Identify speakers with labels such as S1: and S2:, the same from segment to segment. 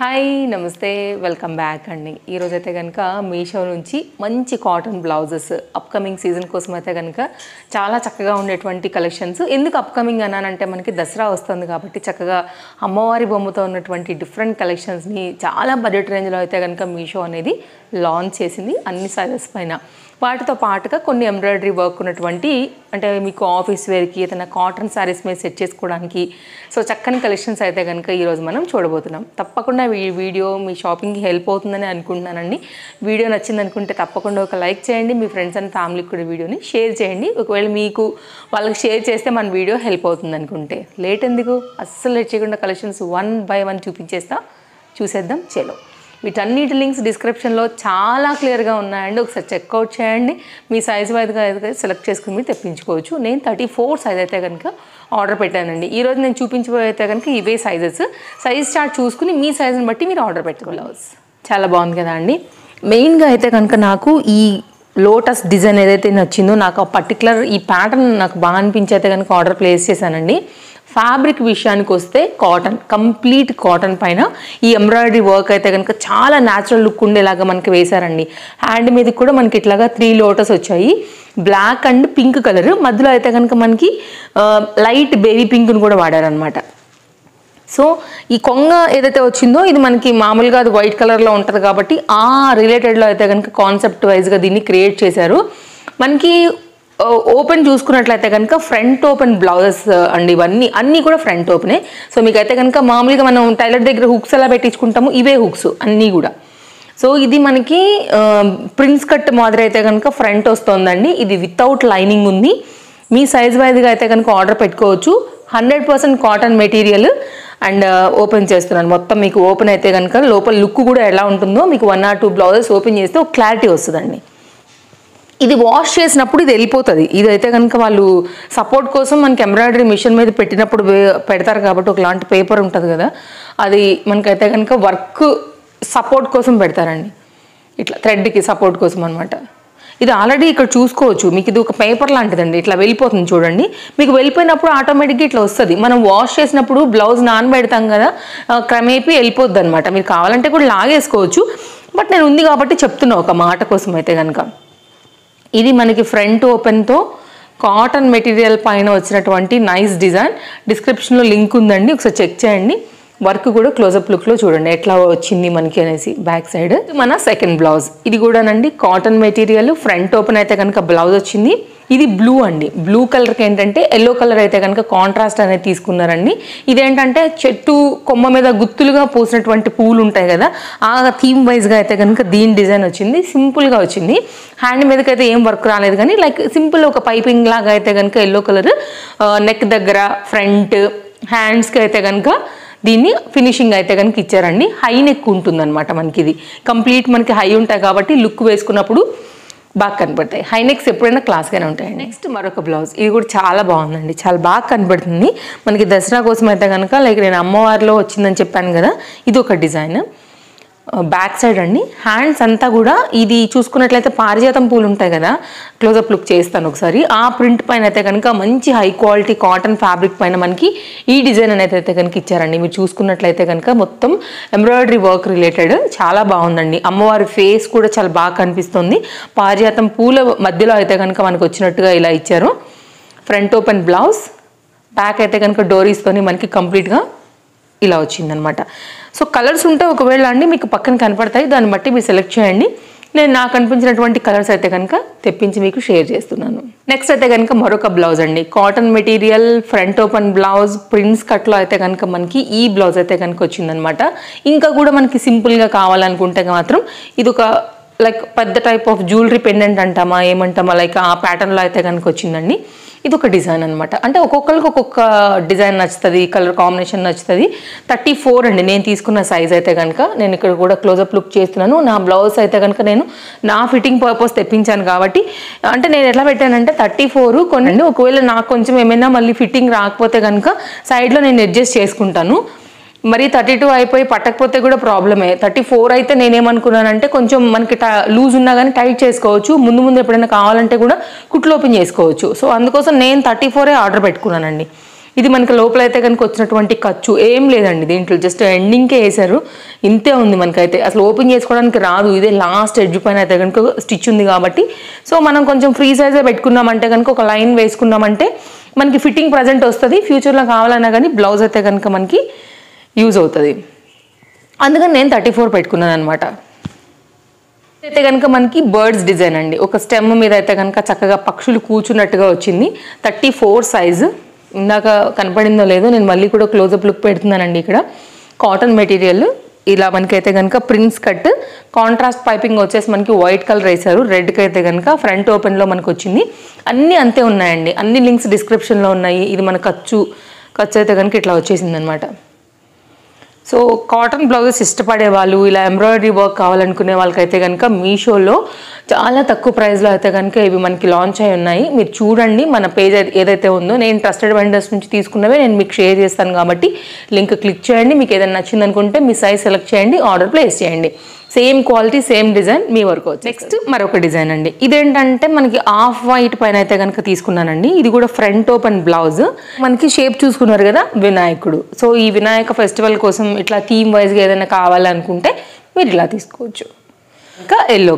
S1: Hi నమస్తే welcome back అండి. ఈరోజు అయితే కనుక మీషో నుంచి మంచి కాటన్ బ్లౌజెస్ అప్కమింగ్ సీజన్ కోసం అయితే కనుక చాలా చక్కగా ఉండేటువంటి కలెక్షన్స్. ఎందుకు అప్కమింగ్ అన్నానంటే మనకి దసరా వస్తుంది కాబట్టి చక్కగా అమ్మవారి బొమ్మతో ఉన్నటువంటి డిఫరెంట్ కలెక్షన్స్ని చాలా బడ్జెట్ రేంజ్లో అయితే కనుక మీషో అనేది లాంచ్ చేసింది అన్ని సైజెస్ పైన. వాటితో పాటుగా కొన్ని ఎంబ్రాయిడరీ వర్క్ ఉన్నటువంటి అంటే మీకు ఆఫీస్ వేర్కి ఏదైనా కాటన్ శారీస్ మీద సెట్ చేసుకోవడానికి సో చక్కని కలెక్షన్స్ అయితే కనుక ఈరోజు మనం చూడబోతున్నాం. తప్పకుండా ఈ వీడియో మీ షాపింగ్కి హెల్ప్ అవుతుందని అనుకుంటున్నానండి. వీడియో నచ్చింది అనుకుంటే తప్పకుండా ఒక లైక్ చేయండి. మీ ఫ్రెండ్స్ అండ్ ఫ్యామిలీకి కూడా వీడియోని షేర్ చేయండి. ఒకవేళ మీకు వాళ్ళకి షేర్ చేస్తే మన వీడియో హెల్ప్ అవుతుంది అనుకుంటే లేట్ ఎందుకు, అస్సలు లేట్ చేయకుండా కలెక్షన్స్ 1 by 1 చూపించేస్తా. చూసేద్దాం చలో. వీటన్నిటి లింక్స్ డిస్క్రిప్షన్లో చాలా క్లియర్గా ఉన్నాయండి. ఒకసారి చెక్అవుట్ చేయండి. మీ సైజ్ వైజ్గా అయితే సెలెక్ట్ చేసుకుని మీరు తెప్పించుకోవచ్చు. నేను 34 సైజ్ అయితే కనుక ఆర్డర్ పెట్టానండి. ఈరోజు నేను చూపించబోయే అయితే కనుక ఇవే సైజ్ చార్ట్ చూసుకుని మీ సైజుని బట్టి మీరు ఆర్డర్ పెట్టుకోవాలి. చాలా బాగుంది కదా అండి. మెయిన్గా అయితే కనుక నాకు ఈ లోటస్ డిజైన్ ఏదైతే నచ్చిందో నాకు ఆ పర్టికులర్ ఈ ప్యాటర్న్ నాకు బాగా అనిపించి అయితే కనుక ఆర్డర్ ప్లేస్ చేశానండి. ఫ్యాబ్రిక్ విషయానికి వస్తే కాటన్, కంప్లీట్ కాటన్ పైన ఈ ఎంబ్రాయిడరీ వర్క్ అయితే కనుక చాలా న్యాచురల్ లుక్ ఉండేలాగా మనకి వేశారండి. హ్యాండ్ మీదకి కూడా మనకి ఇట్లాగా 3 లోటస్ వచ్చాయి. బ్లాక్ అండ్ పింక్ కలర్, మధ్యలో అయితే కనుక మనకి లైట్ బేబీ పింక్ను కూడా వాడారనమాట. సో ఈ కొంగ ఏదైతే వచ్చిందో ఇది మనకి మామూలుగా అది వైట్ కలర్లో ఉంటుంది కాబట్టి ఆ రిలేటెడ్లో అయితే కనుక కాన్సెప్ట్ వైజ్గా దీన్ని క్రియేట్ చేశారు. మనకి ఓపెన్ చూసుకున్నట్లయితే కనుక ఫ్రంట్ ఓపెన్ బ్లౌజెస్ అండి. ఇవన్నీ అన్నీ కూడా ఫ్రంట్ ఓపెనే. సో మీకైతే కనుక మామూలుగా మనం టైలర్ దగ్గర హుక్స్ ఎలా పెట్టించుకుంటాము ఇవే హుక్స్ అన్నీ కూడా. సో ఇది మనకి ప్రిన్స్ కట్ మాదిరి అయితే కనుక ఫ్రంట్ వస్తుందండి. ఇది వితౌట్ లైనింగ్ ఉంది. మీ సైజ్ వైజ్గా అయితే కనుక ఆర్డర్ పెట్టుకోవచ్చు. 100% కాటన్ మెటీరియల్ అండ్ ఓపెన్ చేస్తున్నాను. మొత్తం మీకు ఓపెన్ అయితే కనుక లోపల లుక్ కూడా ఎలా ఉంటుందో మీకు 1 or 2 బ్లౌజెస్ ఓపెన్ చేస్తే ఒక క్లారిటీ వస్తుందండి. ఇది వాష్ చేసినప్పుడు ఇది వెళ్ళిపోతుంది. ఇదైతే కనుక వాళ్ళు సపోర్ట్ కోసం మనకి ఎంబ్రాయిడరీ మిషన్ మీద పెట్టినప్పుడు పెడతారు కాబట్టి ఒకలాంటి పేపర్ ఉంటుంది కదా, అది మనకైతే కనుక వర్క్ సపోర్ట్ కోసం పెడతారండి. ఇట్లా థ్రెడ్కి సపోర్ట్ కోసం అనమాట. ఇది ఆల్రెడీ ఇక్కడ చూసుకోవచ్చు. మీకు ఇది ఒక పేపర్ లాంటిదండి. ఇట్లా వెళ్ళిపోతుంది చూడండి. మీకు వెళ్ళిపోయినప్పుడు ఆటోమేటిక్గా ఇట్లా వస్తుంది. మనం వాష్ చేసినప్పుడు బ్లౌజ్ నానబెడతాం కదా, క్రమేపీ వెళ్ళిపోద్ది అనమాట. మీరు కావాలంటే కూడా లాగేసుకోవచ్చు. బట్ నేను ఉంది కాబట్టి చెప్తున్నా ఒక మాట కోసం అయితే కనుక. ఇది మనకి ఫ్రంట్ ఓపెన్తో కాటన్ మెటీరియల్ పైన వచ్చినటువంటి నైస్ డిజైన్. డిస్క్రిప్షన్లో లింక్ ఉందండి, ఒకసారి చెక్ చేయండి. వర్క్ కూడా క్లోజప్ లుక్లో చూడండి ఎట్లా వచ్చింది మనకి అనేసి. బ్యాక్ సైడ్ మన సెకండ్ బ్లౌజ్. ఇది కూడానండి కాటన్ మెటీరియల్, ఫ్రంట్ ఓపెన్ అయితే కనుక బ్లౌజ్ వచ్చింది. ఇది బ్లూ అండి. బ్లూ కలర్కి ఏంటంటే ఎల్లో కలర్ అయితే కనుక కాంట్రాస్ట్ అనేది తీసుకున్నారండి. ఇదేంటంటే చెట్టు కొమ్మ మీద గుత్తులుగా పూసినటువంటి పూలు ఉంటాయి కదా, ఆ థీమ్ వైజ్గా అయితే కనుక దీని డిజైన్ వచ్చింది. సింపుల్గా వచ్చింది. హ్యాండ్ మీదకి అయితే ఏం వర్క్ రాలేదు కానీ లైక్ సింపుల్ ఒక పైపింగ్ లాగా అయితే కనుక ఎల్లో కలర్ నెక్ దగ్గర ఫ్రంట్ హ్యాండ్స్కి అయితే కనుక దీన్ని ఫినిషింగ్ అయితే కనుక ఇచ్చారండి. హై నెక్ ఉంటుందన్నమాట మనకి. ఇది కంప్లీట్ మనకి హై ఉంటాయి కాబట్టి లుక్ వేసుకున్నప్పుడు బాగా కనపడతాయి. హై నెక్స్ ఎప్పుడైనా క్లాస్గానే ఉంటాయండి. నెక్స్ట్ మరొక బ్లౌజ్. ఇది కూడా చాలా బాగుందండి, చాలా బాగా కనపడుతుంది మనకి. దసరా కోసం అయితే కనుక లైక్ నేను అమ్మవారిలో వచ్చిందని చెప్పాను కదా, ఇది ఒక డిజైన్. బ్యాక్ సైడ్ అండి. హ్యాండ్స్ అంతా కూడా ఇది చూసుకున్నట్లయితే పారిజాతం పూలు ఉంటాయి కదా, క్లోజప్ లుక్ చేస్తాను ఒకసారి. ఆ ప్రింట్ పైన అయితే కనుక మంచి హై క్వాలిటీ కాటన్ ఫ్యాబ్రిక్ పైన మనకి ఈ డిజైన్ అనేది అయితే కనుక ఇచ్చారండి. మీరు చూసుకున్నట్లయితే కనుక మొత్తం ఎంబ్రాయిడరీ వర్క్ రిలేటెడ్ చాలా బాగుందండి. అమ్మవారి ఫేస్ కూడా చాలా బాగా కనిపిస్తుంది. పారిజాతం పూల మధ్యలో అయితే కనుక మనకు వచ్చినట్టుగా ఇలా ఇచ్చారు. ఫ్రంట్ ఓపెన్ బ్లౌజ్, బ్యాక్ అయితే కనుక డోరీస్తోని మనకి కంప్లీట్గా ఇలా వచ్చిందనమాట. సో కలర్స్ ఉంటే ఒకవేళ అండి మీకు పక్కన కనపడతాయి, దాన్ని బట్టి మీరు సెలెక్ట్ చేయండి. నేను నాకు అనిపించినటువంటి కలర్స్ అయితే కనుక తెప్పించి మీకు షేర్ చేస్తున్నాను. నెక్స్ట్ అయితే కనుక మరొక బ్లౌజ్ అండి. Cotton material, front open blouse, princess కట్లో అయితే కనుక మనకి ఈ బ్లౌజ్ అయితే కనుక వచ్చిందనమాట. ఇంకా కూడా మనకి సింపుల్గా కావాలనుకుంటే మాత్రం ఇది ఒక లైక్ పెద్ద టైప్ ఆఫ్ జ్యువెలరీ పెండెంట్ అంటామా ఏమంటామా లైక్ ఆ ప్యాటర్న్లో అయితే కనుక వచ్చిందండి. ఇది ఒక డిజైన్ అనమాట. అంటే ఒక్కొక్కరికి ఒక్కొక్క డిజైన్ నచ్చుతుంది, కలర్ కాంబినేషన్ నచ్చుతుంది. 34 అండి నేను తీసుకున్న సైజ్ అయితే కనుక. నేను ఇక్కడ కూడా క్లోజప్ లుక్ చేస్తున్నాను. నా బ్లౌజ్ అయితే కనుక నేను నా ఫిట్టింగ్ పర్పస్ తెప్పించాను కాబట్టి అంటే నేను ఎట్లా పెట్టానంటే 34 కొనండి. ఒకవేళ నాకు కొంచెం ఏమైనా మళ్ళీ ఫిట్టింగ్ రాకపోతే కనుక సైడ్లో నేను అడ్జస్ట్ చేసుకుంటాను. మరి 32 అయిపోయి పట్టకపోతే కూడా ప్రాబ్లమే. 34 అయితే నేనేమనుకున్నానంటే కొంచెం మనకి లూజ్ ఉన్నా కానీ టైట్ చేసుకోవచ్చు. ముందు ఎప్పుడైనా కావాలంటే కూడా కుట్లు ఓపెన్ చేసుకోవచ్చు. సో అందుకోసం నేను 34 ఆర్డర్ పెట్టుకున్నానండి. ఇది మనకి లోపల అయితే కనుక వచ్చినటువంటి ఖర్చు ఏం లేదండి దీంట్లో, జస్ట్ ఎండింగ్కే వేసారు, ఇంతే ఉంది మనకైతే. అసలు ఓపెన్ చేసుకోవడానికి రాదు, ఇదే లాస్ట్ ఎడ్జ్ పైన అయితే కనుక స్టిచ్ ఉంది కాబట్టి. సో మనం కొంచెం ఫ్రీ సైజే పెట్టుకున్నామంటే కనుక ఒక లైన్ వేసుకున్నామంటే మనకి ఫిట్టింగ్ ప్రజెంట్ వస్తుంది. ఫ్యూచర్లో కావాలన్నా కానీ బ్లౌజ్ అయితే కనుక మనకి యూజ్ అవుతుంది. అందుకని నేను 34 పెట్టుకున్నాను అనమాట. అయితే కనుక మనకి బర్డ్స్ డిజైన్ అండి, ఒక స్టెమ్ మీద అయితే కనుక చక్కగా పక్షులు కూర్చున్నట్టుగా వచ్చింది. 34 సైజు. ఇందాక కనపడిందో లేదో నేను మళ్ళీ కూడా క్లోజప్ లుక్ పెడుతున్నానండి. ఇక్కడ కాటన్ మెటీరియల్ ఇలా మనకైతే కనుక ప్రిన్స్ కట్, కాంట్రాస్ట్ పైపింగ్ వచ్చేసి మనకి వైట్ కలర్ వేశారు. రెడ్కి అయితే కనుక ఫ్రంట్ ఓపెన్లో మనకు వచ్చింది. అన్నీ అంతే ఉన్నాయండి, అన్ని లింక్స్ డిస్క్రిప్షన్లో ఉన్నాయి. ఇది మన ఖర్చు అయితే కనుక ఇట్లా వచ్చేసింది అనమాట. సో కాటన్ బ్లౌజెస్ ఇష్టపడే వాళ్ళు, ఇలా ఎంబ్రాయిడరీ వర్క్ కావాలనుకునే వాళ్ళకైతే కనుక మీషోలో చాలా తక్కువ ప్రైస్లో అయితే కనుక ఇవి మనకి లాంచ్ అయి ఉన్నాయి. మీరు చూడండి, మన పేజ్ ఏదైతే ఉందో, నేను ట్రస్టెడ్ వెండర్స్ నుంచి తీసుకున్నవే నేను మీకు షేర్ చేస్తాను కాబట్టి లింక్ క్లిక్ చేయండి. మీకు ఏదైనా నచ్చింది అనుకుంటే మీ సైజ్ సెలెక్ట్ చేయండి, ఆర్డర్ ప్లేస్ చేయండి. సేమ్ క్వాలిటీ సేమ్ డిజైన్ మీ వరకు వచ్చి. నెక్స్ట్ మరొక డిజైన్ అండి, ఇదేంటంటే మనకి ఆఫ్ వైట్ పైన అయితే కనుక తీసుకున్నానండి. ఇది కూడా ఫ్రంట్ ఓపెన్ బ్లౌజ్. మనకి షేప్ చూసుకున్నారు కదా వినాయకుడు. సో ఈ వినాయక ఫెస్టివల్ కోసం ఇట్లా థీమ్ వైజ్గా ఏదైనా కావాలనుకుంటే మీరు ఇలా తీసుకోవచ్చు. ఇంకా ఎల్లో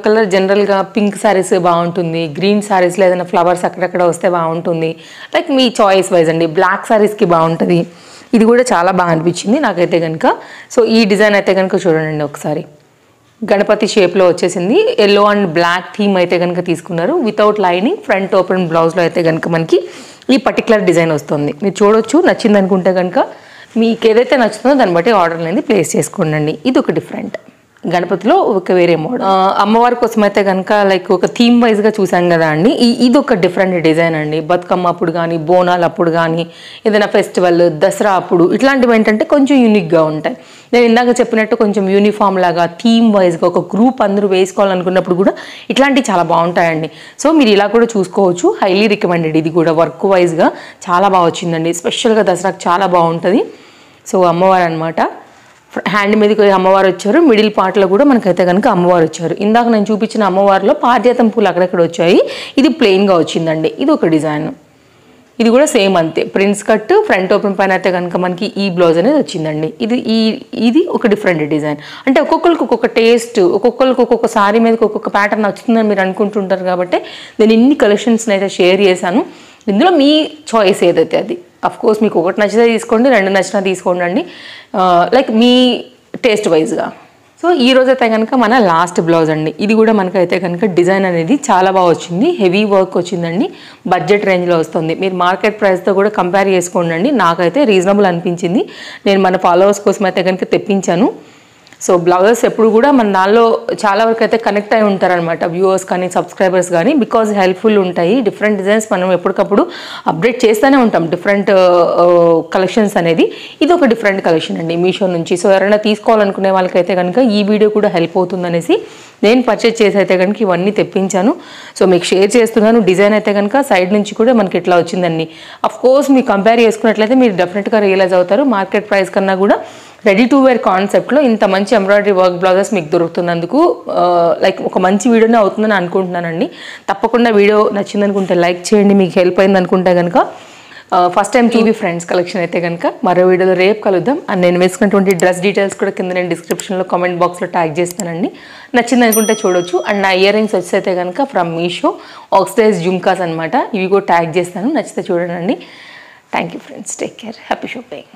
S1: కలర్ జనరల్గా పింక్ శారీస్ బాగుంటుంది, గ్రీన్ శారీస్లో ఏదైనా ఫ్లవర్స్ అక్కడక్కడ వస్తే బాగుంటుంది. లైక్ మీ చాయిస్ వైజ్ అండి. బ్లాక్ శారీస్కి బాగుంటుంది. ఇది కూడా చాలా బాగా అనిపించింది నాకైతే కనుక. సో ఈ డిజైన్ అయితే కనుక చూడండి ఒకసారి, గణపతి షేప్లో వచ్చేసింది. ఎల్లో అండ్ బ్లాక్ థీమ్ అయితే కనుక తీసుకున్నారు. వితౌట్ లైనింగ్ ఫ్రంట్ ఓపెన్ బ్లౌజ్లో అయితే కనుక మనకి ఈ పర్టికులర్ డిజైన్ వస్తుంది. మీరు చూడొచ్చు, నచ్చింది అనుకుంటే కనుక మీకు ఏదైతే నచ్చుతుందో దాన్ని బట్టి ఆర్డర్ అనేది ప్లేస్ చేసుకోండి. ఇది ఒక డిఫరెంట్ గణపతిలో ఒక వేరే మోడల్. అమ్మవారి కోసం అయితే కనుక లైక్ ఒక థీమ్ వైజ్గా చూసాం కదా అండి. ఇది ఒక డిఫరెంట్ డిజైన్ అండి. బతుకమ్మ అప్పుడు కానీ, బోనాలు అప్పుడు కానీ, ఏదైనా ఫెస్టివల్, దసరా అప్పుడు ఇట్లాంటివి ఏంటంటే కొంచెం యూనిక్గా ఉంటాయి. నేను ఇందాక చెప్పినట్టు కొంచెం యూనిఫామ్ లాగా థీమ్ వైజ్గా ఒక గ్రూప్ అందరూ వేసుకోవాలనుకున్నప్పుడు కూడా ఇట్లాంటివి చాలా బాగుంటాయండి. సో మీరు ఇలా కూడా చూసుకోవచ్చు. Highly recommended. ఇది కూడా వర్క్ వైజ్గా చాలా బాగా వచ్చిందండి. స్పెషల్గా దసరాకు చాలా బాగుంటుంది. సో అమ్మవారు అనమాట, హ్యాండ్ మీదకి అమ్మవారు వచ్చారు. మిడిల్ పార్ట్లో కూడా మనకైతే కనుక అమ్మవారు వచ్చారు. ఇందాక నేను చూపించిన అమ్మవారిలో పారిజాతం పూలు అక్కడక్కడ వచ్చాయి. ఇది ప్లెయిన్గా వచ్చిందండి. ఇది ఒక డిజైన్. ఇది కూడా సేమ్ అంతే, ప్రిన్స్ కట్ ఫ్రంట్ ఓపెన్ పైన అయితే కనుక మనకి ఈ బ్లౌజ్ అనేది వచ్చిందండి. ఇది ఒక డిఫరెంట్ డిజైన్. అంటే ఒక్కొక్కరికి ఒక్కొక్క టేస్ట్, ఒక్కొక్కరికి ఒక్కొక్క సారీ మీదకి ఒక్కొక్క ప్యాటర్న్ వచ్చిందని మీరు అనుకుంటుంటారు కాబట్టి నేను ఇన్ని కలెక్షన్స్ని అయితే షేర్ చేశాను. ఇందులో మీ చాయిస్ ఏదైతే అది. అఫ్కోర్స్ మీకు ఒకటి నచ్చితే తీసుకోండి, 2 నచ్చినా తీసుకోండి, లైక్ మీ టేస్ట్ వైజ్గా. సో ఈ రోజు అయితే కనుక మన లాస్ట్ బ్లౌజ్ అండి. ఇది కూడా మనకైతే కనుక డిజైన్ అనేది చాలా బాగా వచ్చింది. హెవీ వర్క్ వచ్చిందండి. బడ్జెట్ రేంజ్లో వస్తుంది. మీరు మార్కెట్ ప్రైస్తో కూడా కంపేర్ చేసుకోండి. నాకైతే రీజనబుల్ అనిపించింది. నేను మన ఫాలోవర్స్ కోసం అయితే కనుక తెప్పించాను. సో బ్లౌజెస్ ఎప్పుడు కూడా మన దానిలో చాలా వరకు అయితే కనెక్ట్ అయి ఉంటారనమాట, వ్యూవర్స్ కానీ సబ్స్క్రైబర్స్ కానీ, బికాజ్ హెల్ప్ఫుల్ ఉంటాయి. డిఫరెంట్ డిజైన్స్ మనం ఎప్పటికప్పుడు అప్డేట్ చేస్తూనే ఉంటాం, డిఫరెంట్ కలెక్షన్స్ అనేది. ఇది ఒక డిఫరెంట్ కలెక్షన్ అండి మీషో నుంచి. సో ఎవరైనా తీసుకోవాలనుకునే వాళ్ళకైతే కనుక ఈ వీడియో కూడా హెల్ప్ అవుతుందనేసి నేను పర్చేజ్ చేసి అయితే కనుక ఇవన్నీ తెప్పించాను. సో మీకు షేర్ చేస్తున్నాను. డిజైన్ అయితే కనుక సైడ్ నుంచి కూడా మనకి ఇట్లా వచ్చిందండి. అఫ్కోర్స్ మీరు కంపేర్ చేసుకున్నట్లయితే మీరు డెఫినెట్గా రియలైజ్ అవుతారు. మార్కెట్ ప్రైస్ కన్నా కూడా రెడీ టు వేర్ కాన్సెప్ట్లో ఇంత మంచి ఎంబ్రాయిడరీ వర్క్ బ్లౌజెస్ మీకు దొరుకుతున్నందుకు లైక్ ఒక మంచి వీడియోనే అవుతుందని అనుకుంటున్నానండి. తప్పకుండా వీడియో నచ్చింది అనుకుంటే లైక్ చేయండి. మీకు హెల్ప్ అయింది అనుకుంటే కనుక first time TV friends collection అయితే కనుక మరో వీడియోలో రేపు కలుద్దాం. అండ్ నేను వేసుకున్నటువంటి డ్రెస్ డీటెయిల్స్ కూడా కింద నేను డిస్క్రిప్షన్లో కామెంట్ బాక్స్లో ట్యాగ్ చేస్తానండి. నచ్చింది అనుకుంటే చూడొచ్చు. అండ్ నా ఇయర్ రింగ్స్ వచ్చేస్తే కనుక ఫ్రమ్ మీషో ఆక్సిడైజ్ జుమ్కాస్ అనమాట. ఇవి కూడా ట్యాగ్ చేస్తాను, నచ్చితే చూడండి. Thank you friends, take care, happy shopping.